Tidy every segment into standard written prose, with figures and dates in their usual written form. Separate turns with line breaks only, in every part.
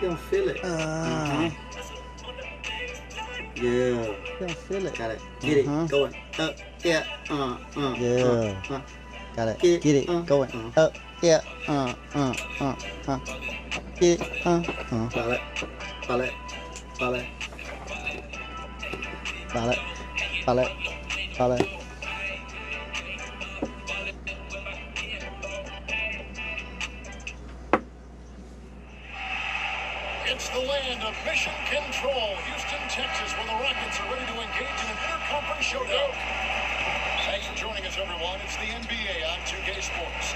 You don't feel it. Yeah. You
don't feel it.
Got it. Get it. Going. Up. Yeah.
Yeah. Got it. Get it. Going. Up. Yeah. Get it.
Ballet. Ballet. Ballet.
Ballet. Ballet. Ballet.
It's the land of mission control, Houston, Texas, where the Rockets are ready to engage in an interconference showdown. Thanks for joining us, everyone. It's the NBA on 2K Sports.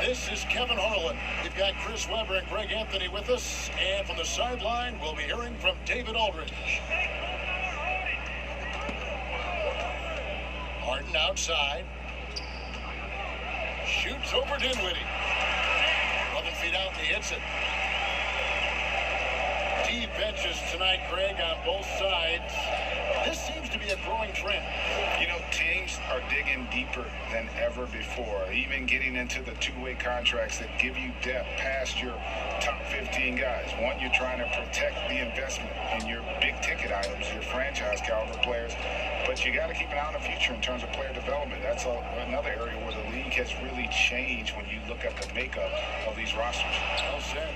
This is Kevin Harlan. We've got Chris Webber and Greg Anthony with us. And from the sideline, we'll be hearing from David Aldridge. Harden outside. Shoots over Dinwiddie. 11 feet out, and he hits it. Deep benches tonight, Greg, on both sides. This seems to be a growing trend.
You know, teams are digging deeper than ever before, even getting into the two-way contracts that give you depth past your top 15 guys. One, you're trying to protect the investment in your big-ticket items, your franchise caliber players, but you got to keep an eye on the future in terms of player development. That's another area where the league has really changed when you look at the makeup of these rosters.
Well said.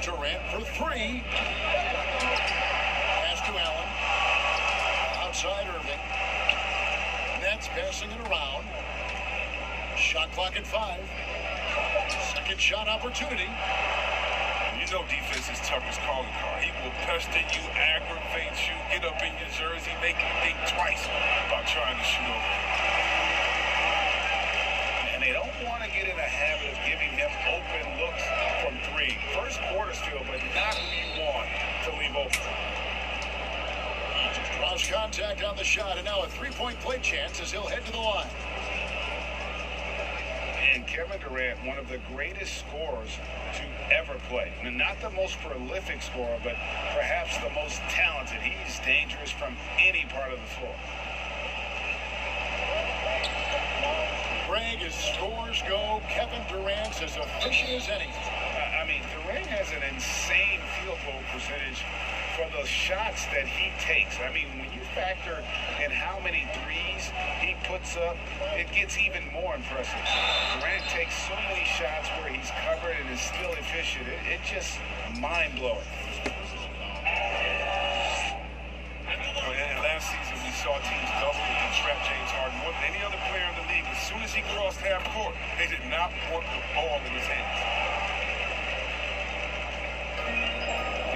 Durant for three. Pass to Allen. Outside Irving. Nets passing it around. Shot clock at 5. Second shot opportunity.
You know defense is tough as calling card. He will pester you, aggravate you, get up in your jersey, make you think twice about trying to shoot over.
And they don't want to get in a habit of giving them open looks from three. First quarter still, but not who you want to leave open.
Cross contact on the shot, and now a three-point play chance as he'll head to the line.
And Kevin Durant, one of the greatest scorers to ever play. Not the most prolific scorer, but perhaps the most talented. He's dangerous from any part of the floor.
Greg, as scores go, Kevin Durant's as efficient as any.
I mean, Durant has an insane field goal percentage for the shots that he takes. I mean, when you factor in how many threes he puts up, it gets even more impressive. Durant takes so many shots where he's covered and is still efficient. It's just mind-blowing.
And last season, we saw teams double and trap James Harden more than any other player in the league. As soon as he crossed half court, they did not want the ball in his hands.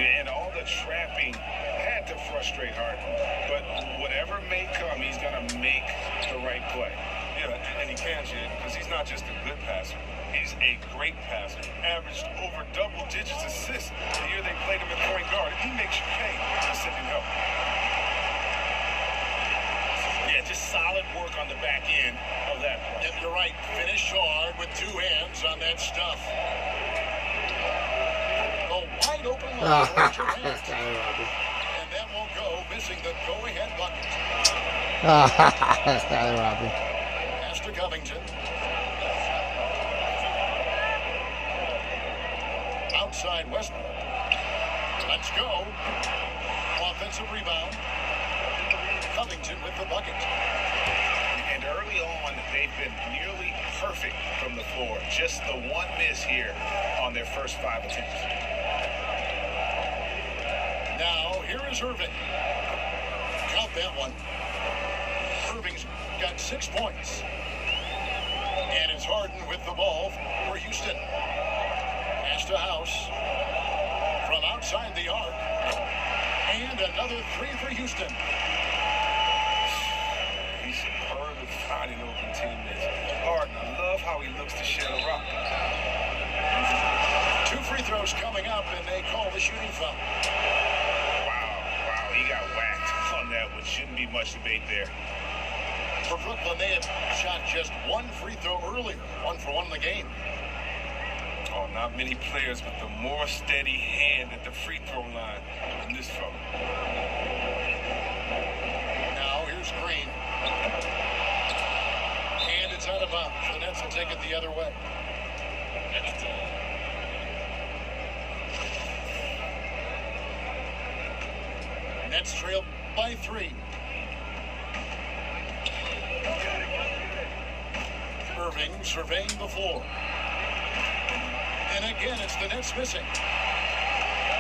And all the the trapping had to frustrate Harden. But whatever may come, he's going to make the right play.
Yeah, and he can, Jay, because he's not just a good passer. He's a great passer. Averaged over double digits assists the year they played him at point guard. He makes you pay for sending help.
Yeah, just solid work on the back end of that play. Yep, you're right. Finish hard with two hands on that stuff. A wide open line. And that won't go, missing the go-ahead bucket.
Sorry, Robbie.
Pass to Covington. Outside Westbrook. Let's go. Offensive rebound. Covington with the bucket.
And early on, they've been nearly perfect from the floor. Just the one miss here on their first 5 attempts.
Now, here is Irving. Count that one. Irving's got 6 points. And it's Harden with the ball for Houston. Pass to House. From outside the arc. And another 3 for Houston.
He's superb at finding open teammates. Harden, I love how he looks to shed a rock.
2 free throws coming up, and they call the shooting foul.
Wow, he got whacked on that one. Shouldn't be much debate there.
For Brooklyn, they had shot just 1 free throw earlier. 1 for 1 in the game.
Oh, not many players with a more steady hand at the free throw line than this fella.
Now, here's Green. And it's out of bounds. The Nets will take it the other way. Nets trail by 3. Irving surveying the floor. And again, it's the Nets missing.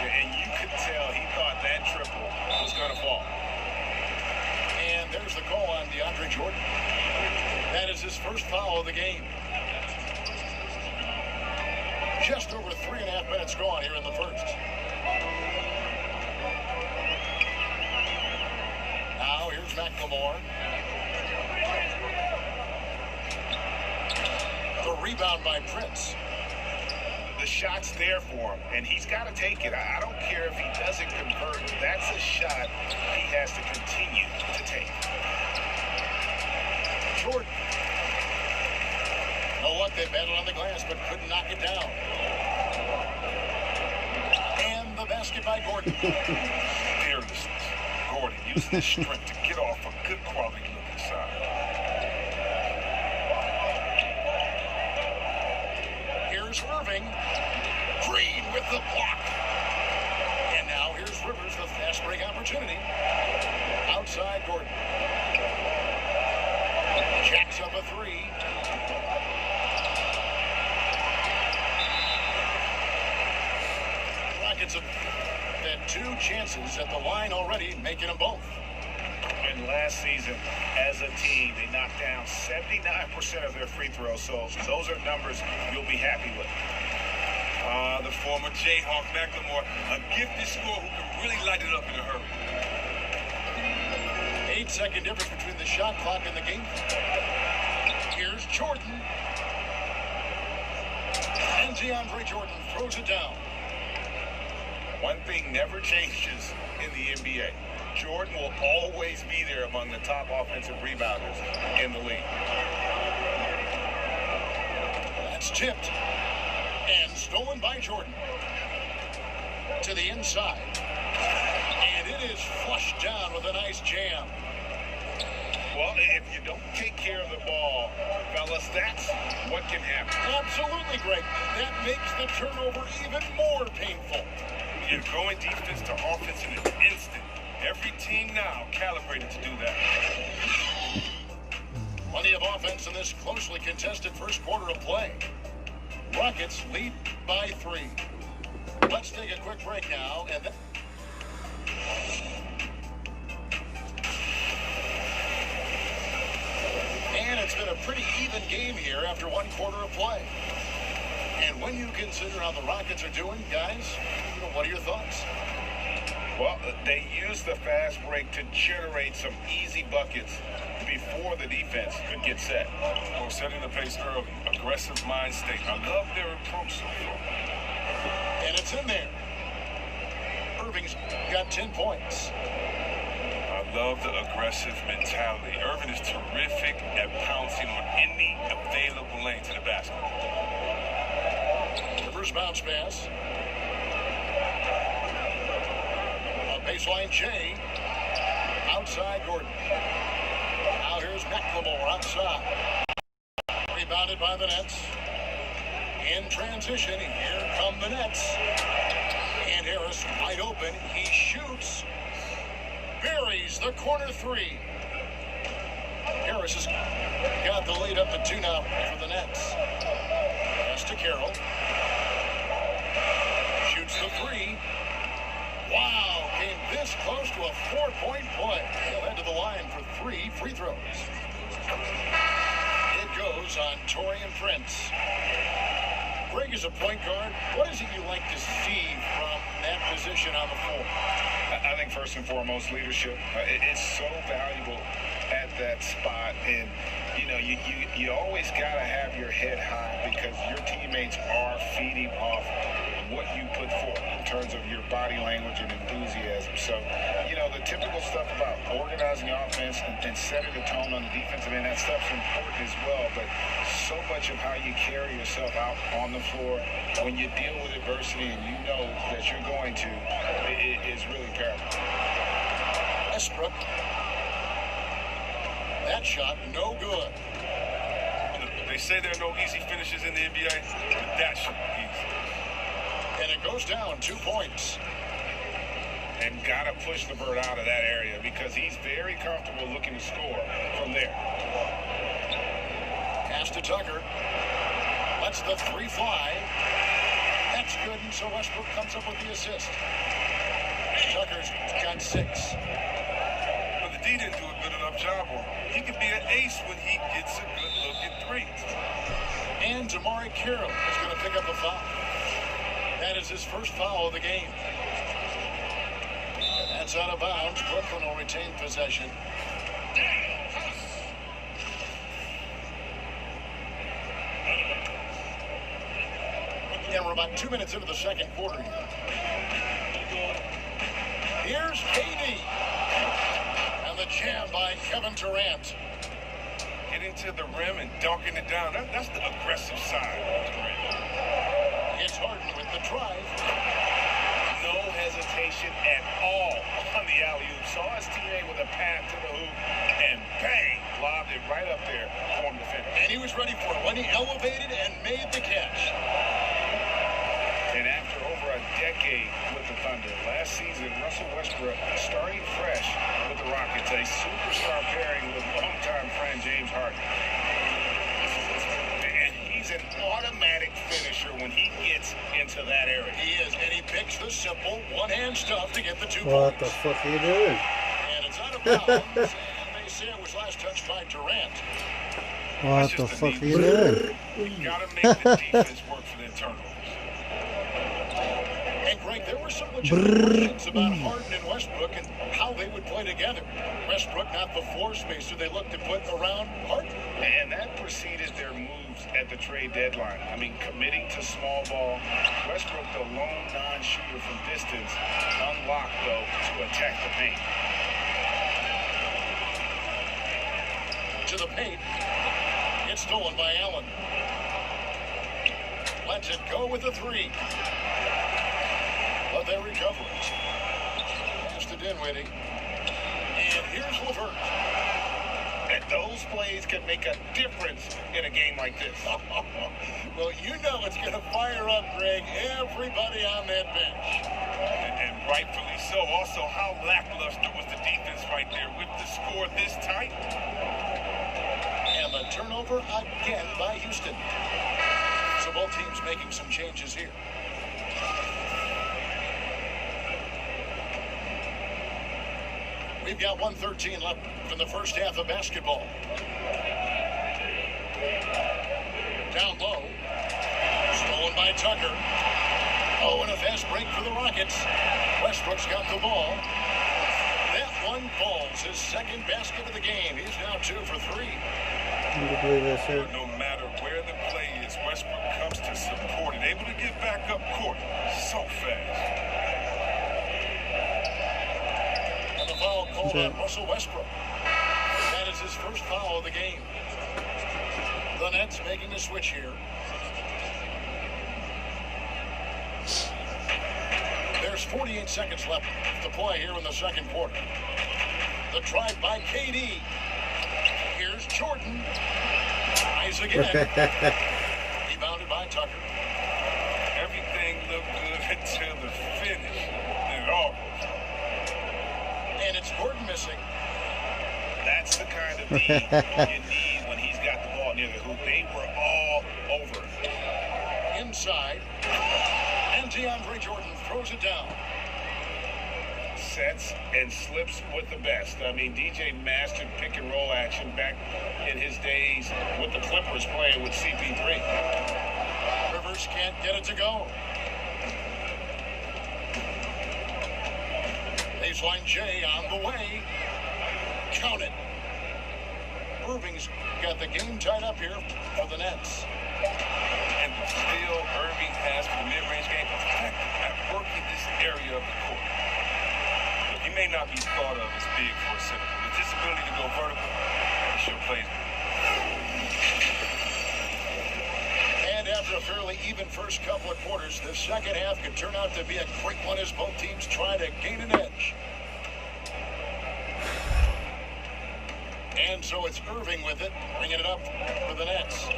And you could tell he thought that triple was going to fall.
And there's the call on DeAndre Jordan. That is his first foul of the game. Just over 3.5 minutes gone here in the first. Now here's McLemore. The rebound by Prince.
The shot's there for him, and he's got to take it. I don't care if he doesn't convert. That's a shot he has to continue to take.
Jordan. You know what? They battled on the glass, but couldn't knock it down. And the basket by Gordon.
Fearlessness. Gordon using his strength to get off a good quality look inside.
Here's Irving. Green with the block. And now here's Rivers, the fast break opportunity. Outside Gordon. Jacks up a 3. Rockets have had 2 chances at the line already, making them both.
And last season, as a team, they knocked down 79% of their free throws, so those are numbers you'll be happy with.
The former Jayhawk McLemore, a gifted scorer who can really light it up in a hurry.
8-second difference between the shot clock and the game. Here's Jordan. And DeAndre Jordan throws it down.
One thing never changes in the NBA. Jordan will always be there among the top offensive rebounders in the league.
That's tipped. And stolen by Jordan. To the inside. And it is flushed down with a nice jam.
Well, if you don't take care of the ball, fellas, that's what can happen.
Absolutely, Greg. That makes the turnover even more painful.
You're going defense to offense in an instant. Every team now calibrated to do that.
Plenty of offense in this closely contested first quarter of play. Rockets lead by 3. Let's take a quick break now, and then... And it's been a pretty even game here after 1 quarter of play. And when you consider how the Rockets are doing, guys, what are your thoughts?
Well, they used the fast break to generate some easy buckets before the defense could get set.
Or setting the pace early. Aggressive mind state. I love their approach so far.
And it's in there. Irving's got 10 points.
I love the aggressive mentality. Irving is terrific at pouncing on any available lane to the basket.
Rivers bounce pass. Baseline Jay. Outside Gordon. Now here's McLemore outside. Rebounded by the Nets. In transition, here come the Nets. And Harris wide open. He shoots. Buries the corner three. Harris has got the lead up to 2 now for the Nets. Pass to Carroll. Shoots the three. Wow, came this close to a 4-point play. He'll head to the line for 3 free throws. It goes on Torian Prince. Greg is a point guard. What is it you like to see from that position on the floor?
I think first and foremost, leadership. It's so valuable at that spot. And, you know, you always got to have your head high because your teammates are feeding off what you put forth in terms of your body language and enthusiasm. So, you know, the typical stuff about organizing the offense and setting the tone on the defensive end, that stuff's important as well. But so much of how you carry yourself out on the floor when you deal with adversity and you know that you're going to, it is really paramount.
Westbrook. That shot, no good.
They say there are no easy finishes in the NBA, but that should be easy.
And it goes down 2 points.
And got to push the bird out of that area because he's very comfortable looking to score from there.
Pass to Tucker. Lets the three fly. That's good, and so Westbrook comes up with the assist. Tucker's got 6.
But the D didn't do a good enough job on him. He could be an ace when he gets a good look at threes.
And Damari Carroll is going to pick up a foul. That is his first foul of the game. And that's out of bounds. Brooklyn will retain possession. And we're about 2 minutes into the second quarter here. Here's KD. And the jam by Kevin Durant.
Getting to the rim and dunking it down. That's the aggressive side of Durant.
It's Harden with the drive.
No hesitation at all on the alley-oop. Saw his teammate with a pass to the hoop, and bang, lobbed it right up there for him to finish.
And he was ready for it when he elevated and made the catch.
And after over a decade with the Thunder, last season, Russell Westbrook starting fresh with the Rockets, a superstar pairing with longtime friend James Harden. He's an automatic finisher when he gets into that area.
He is, and he picks the simple one-hand stuff to get the 2
What
points.
the fuck are you doing?
And it's out of bounds, and they say it was last touched by Durant.
What the fuck are you doing?
You gotta make the defense work for their turnovers.
And Greg, there were some legitimate questions about Harden and Westbrook and how they would play together. Westbrook not the floor spacer they looked to put around Harden.
And that preceded their moves at the trade deadline. I mean, committing to small ball. Westbrook, the lone non-shooter from distance, unlocked, though, to attack the paint.
To the paint. It's stolen by Allen. Lets it go with the 3. But they recover it. Pass to Dinwiddie. And here's LeVert.
And those plays can make a difference in a game like this.
Well, you know it's going to fire up, Greg, everybody on that bench.
And rightfully so. Also, how lackluster was the defense right there with the score this tight?
And the turnover again by Houston. So both teams making some changes here. We've got 1:13 left from the first half of basketball. Down low. Stolen by Tucker. Oh, and a fast break for the Rockets. Westbrook's got the ball. That one falls. His second basket of the game. He's now 2 for 3.
No matter where the play is, Westbrook comes to support it. Able to get back up court so fast.
And the foul called on Russell Westbrook. That is his first foul of the game. The Nets making a switch here. There's 48 seconds left to play here in the second quarter. The drive by KD. Here's Jordan. Tries again. Rebounded by Tucker.
Everything looked good until the finish. Then it all goes wrong.
And it's Gordon missing.
That's the kind of D you need when he's got the ball near the hoop. They were all over it.
Inside. And DeAndre Jordan throws it down.
Sets and slips with the best. I mean, DJ mastered pick and roll action back in his days with the Clippers playing with CP3.
Rivers can't get it to go. Baseline J on the way. Count it. Irving's got the game tied up here for the Nets.
And still, Irving has for the mid-range game effective at working this area of the court. He may not be thought of as big for a center, but his ability to go vertical, he sure plays good.
And after a fairly even first couple of quarters, the second half could turn out to be a quick one as both teams try to gain an edge. And so it's Irving with it, bringing it up for the Nets.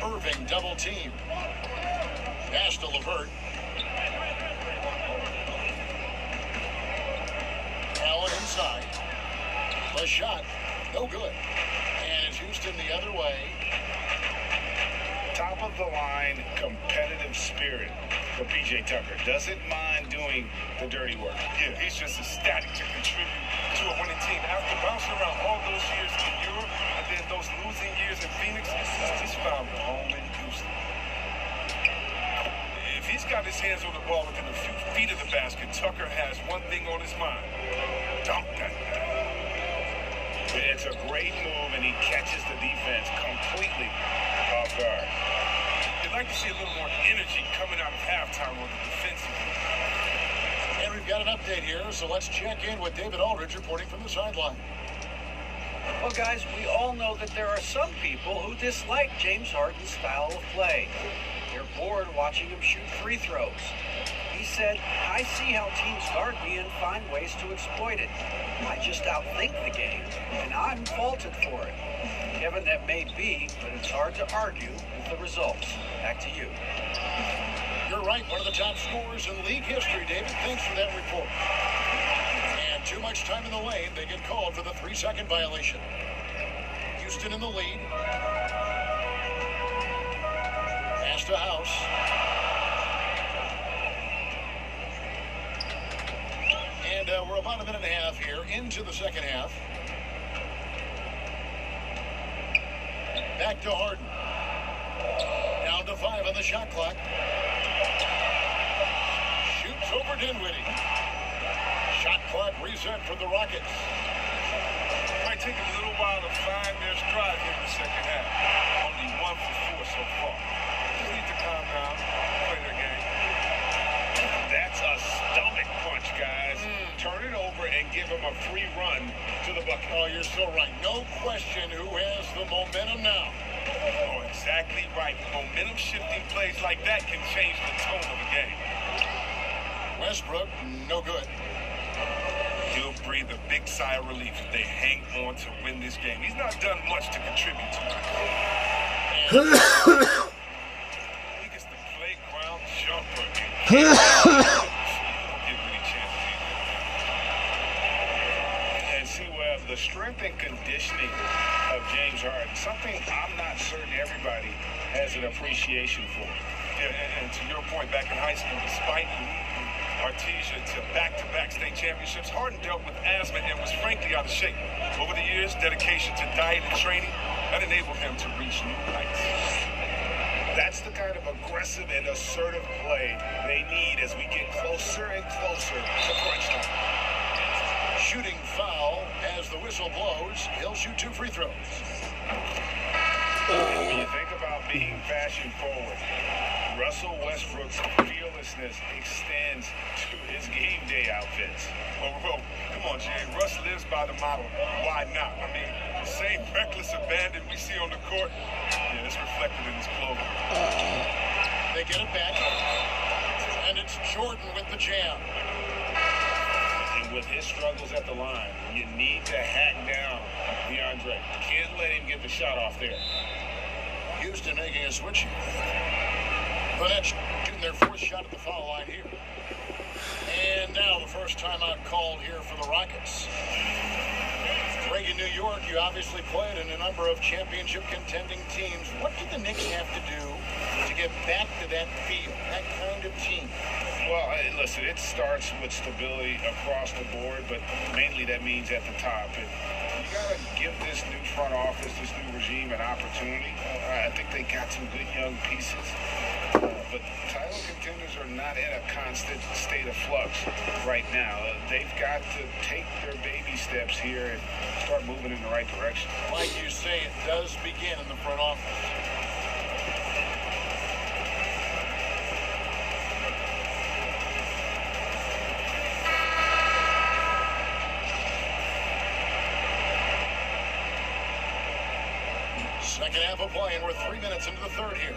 Irving double team. Pass to LeVert. Allen inside. The shot, no good. And it's Houston the other way.
Top of the line, competitive spirit for PJ Tucker. Doesn't mind doing the dirty work.
Yeah, he's just ecstatic to contribute to a winning team. After bouncing around all those years in Europe and then those losing years in Phoenix, he's found a home in Houston. If he's got his hands on the ball within a few feet of the basket, Tucker has one thing on his mind. Dunk that guy.
It's a great move, and he catches the defense completely off guard.
You'd like to see a little more energy coming out of halftime on the defensive end.
And we've got an update here, so let's check in with David Aldridge reporting from the sideline.
Well, guys, we all know that there are some people who dislike James Harden's style of play. They're bored watching him shoot free throws. He said, I see how teams guard me and find ways to exploit it. I just outthink the game, and I'm faulted for it. Kevin, that may be, but it's hard to argue with the results. Back to you.
You're right, one of the top scorers in league history, David. Thanks for that report. And too much time in the lane, they get called for the 3-second violation. Houston in the lead. Pass to House. And we're about a minute and a half here into the second half. Back to Harden. Down to 5 on the shot clock. Shoots over Dinwiddie. Shot clock reset for the Rockets.
Might take a little while to find their stride here in the second half. Only 1 for 4 so far. They need to calm down, play their game.
That's a stomach punch, guys. Turn it over and give him a free run to the bucket.
Oh, you're so right. No question who has the momentum now.
Oh, exactly right. Momentum-shifting plays like that can change the tone of a game.
Westbrook, no good.
He'll breathe a big sigh of relief if they hang on to win this game. He's not done much to contribute to it. He gets the playground jumper. Give many chances either.
And see, well, the strength and conditioning of James Harden, something I'm not certain everybody has an appreciation for.
Yeah, and to your point, back in high school, despite Artesia to back-to-back state championships, Harden dealt with asthma and was frankly out of shape. Over the years, dedication to diet and training That enabled him to reach new heights.
That's the kind of aggressive and assertive play they need as we get closer and closer to crunch time.
Shooting foul as the whistle blows. He'll shoot 2 free throws.
When you think about being fashion forward, Russell Westbrook's fearlessness extends to his game day outfits.
Well, come on, Jay. Russ lives by the motto, why not? I mean, the same reckless abandon we see on the court, yeah, it's reflected in his clothing.
They get it back. And it's Jordan with the jam.
And with his struggles at the line, you need to hack down DeAndre. Can't let him get the shot off there.
Houston making a switch. The Nets shooting their 4th shot at the foul line here. And now the first timeout called here for the Rockets. Greg, in New York, you obviously played in a number of championship contending teams. What do the Knicks have to do to get back to that feel, that kind of team?
Well, listen, it starts with stability across the board, but mainly that means at the top. And you got to give this new front office, this new regime an opportunity. I think they got some good young pieces. But title contenders are not in a constant state of flux right now. They've got to take their baby steps here and start moving in the right direction.
Like you say, it does begin in the front office. Second half of play, and we're 3 minutes into the third here.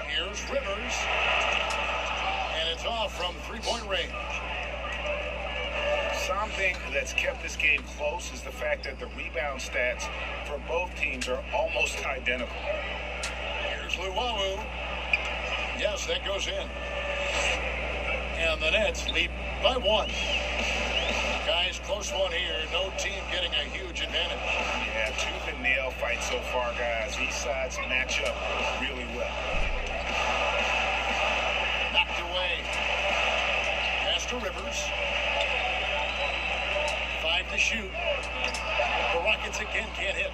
Here's Rivers, and it's off from 3-point range.
Something that's kept this game close is the fact that the rebound stats for both teams are almost identical.
Here's Luwawu. Yes, that goes in. And the Nets lead by 1. Guys, close one here. No team getting a huge advantage.
Yeah, tooth and nail fight so far, guys. These sides match up really well.
Knocked away. Pass to Rivers. 5 to shoot. The Rockets again can't hit.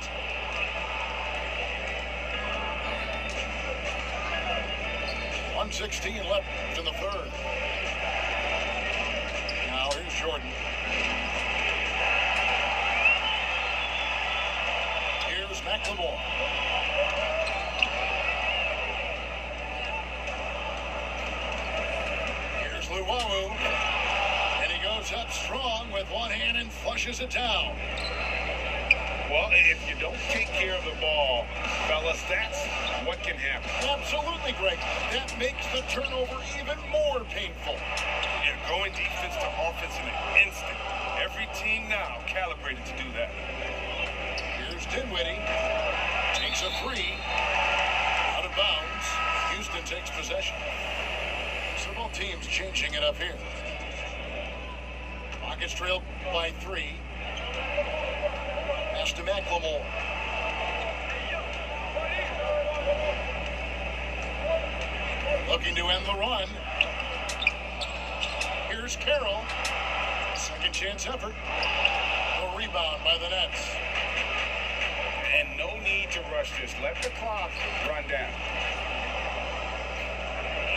.116 left in the third. Now here's Jordan. Here's McLemore. Here's Luwawu. And he goes up strong with one hand and flushes it down.
Well, if you don't take care of the ball, fellas, that's what can happen.
Absolutely, Greg. That makes the turnover even more painful.
Yeah, going defense to offense in an instant. Every team now calibrated to do that.
Here's Dinwiddie. Takes a 3. Out of bounds. Houston takes possession. So both teams changing it up here. Rockets trail by 3. Pass to McLemore. Looking to end the run. Here's Carroll. Second chance effort. A rebound by the Nets.
And no need to rush this. Let the clock run down.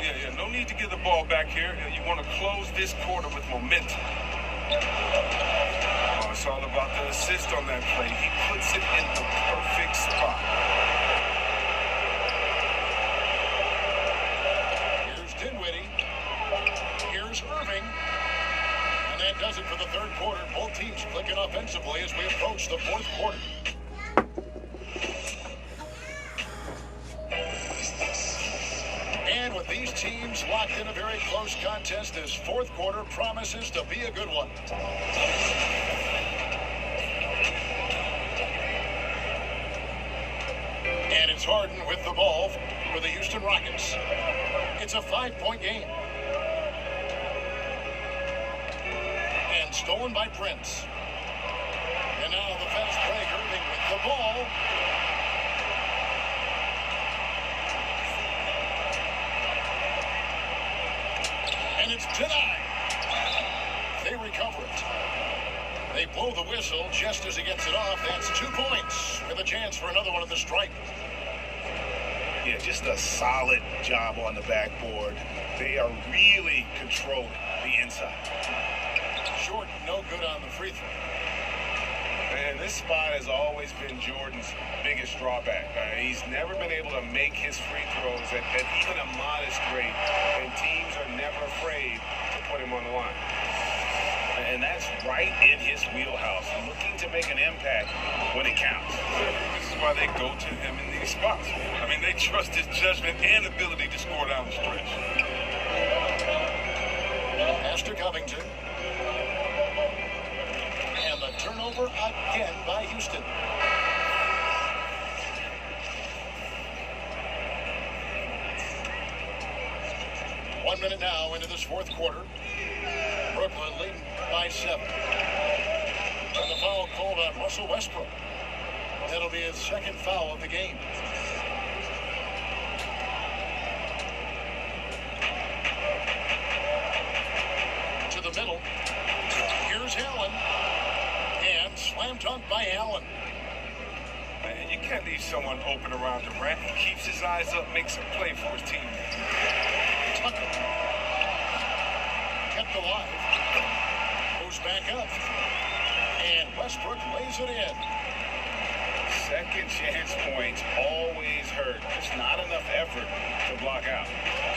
Yeah, no need to get the ball back here. You want to close this quarter with momentum. Oh, it's all about the assist on that play. He puts it in the perfect spot.
Here's Dinwiddie. Here's Irving. And that does it for the third quarter. Both teams clicking offensively as we approach the fourth quarter. And with these teams locked in a very close contest, this fourth quarter promises to be a good one. And it's Harden with the ball for the Houston Rockets. It's a 5-point game. And stolen by Prince. And now the fast break, Irving with the ball. And it's denied. They recover it. They blow the whistle just as he gets it off. That's 2 points with a chance for another one at the stripe.
Yeah, just a solid job on the backboard. They are really controlling the inside.
Short, no good on the free throw.
And this spot has always been Jordan's biggest drawback. He's never been able to make his free throws at even a modest rate, and teams are never afraid to put him on the line. And that's right in his wheelhouse, looking to make an impact when it counts.
This is why they go to him in these spots. I mean, they trust his judgment and ability to score down the stretch.
Pass to Covington. And the turnover again by Houston. One minute now into this fourth quarter. Brooklyn leading by 7. And the foul called on Russell Westbrook. That'll be his second foul of the game. To the middle. Here's Allen. And slam dunk by Allen.
Man, you can't leave someone open around Durant. He keeps his eyes up, makes a play for his team.
Tucker. Kept alive. Goes back up. And Westbrook lays it in.
Second chance points always hurt. There's not enough effort to block out.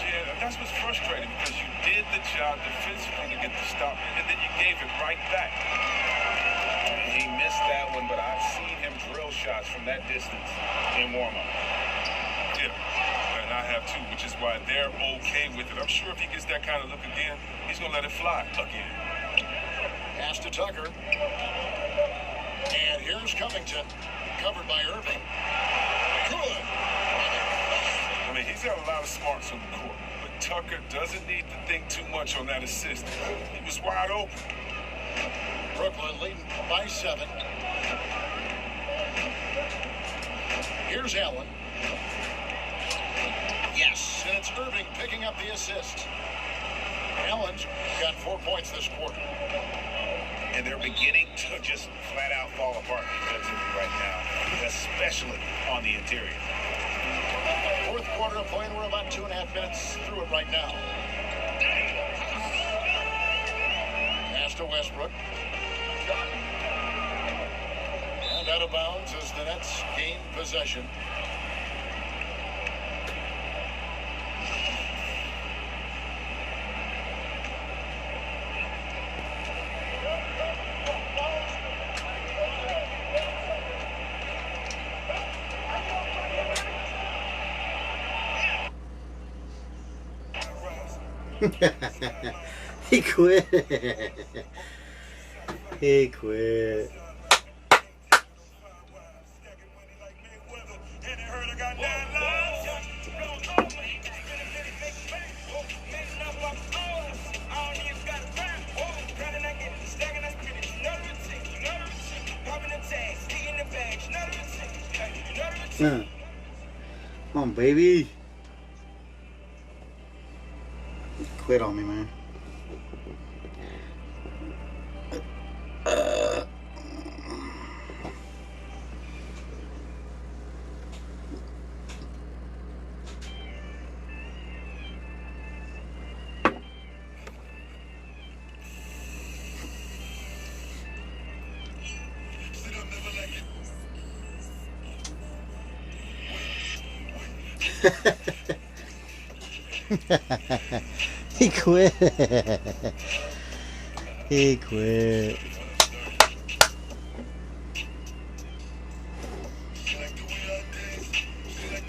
Yeah, that's what's frustrating, because you did the job defensively to get the stop, and then you gave it right back.
He missed that one, but I've seen him drill shots from that distance in warm-up.
Yeah, and I have too, which is why they're okay with it. I'm sure if he gets that kind of look again, he's going to let it fly again.
Pass to Tucker. And here's Covington. Covered by Irving. Good.
I mean, he's got a lot of smarts on the court, but Tucker doesn't need to think too much on that assist. He was wide open.
Brooklyn leading by 7. Here's Allen. Yes, and it's Irving picking up the assist. Allen's got 4 points this quarter.
And they're beginning to just flat out fall apart defensively right now, especially on the interior.
Fourth quarter of play, and we're about 2.5 minutes through it right now. Pass to Westbrook. And out of bounds as the Nets gain possession.
He quit. He quit. Come on, baby. Quit on me, man.
He quit. He quit.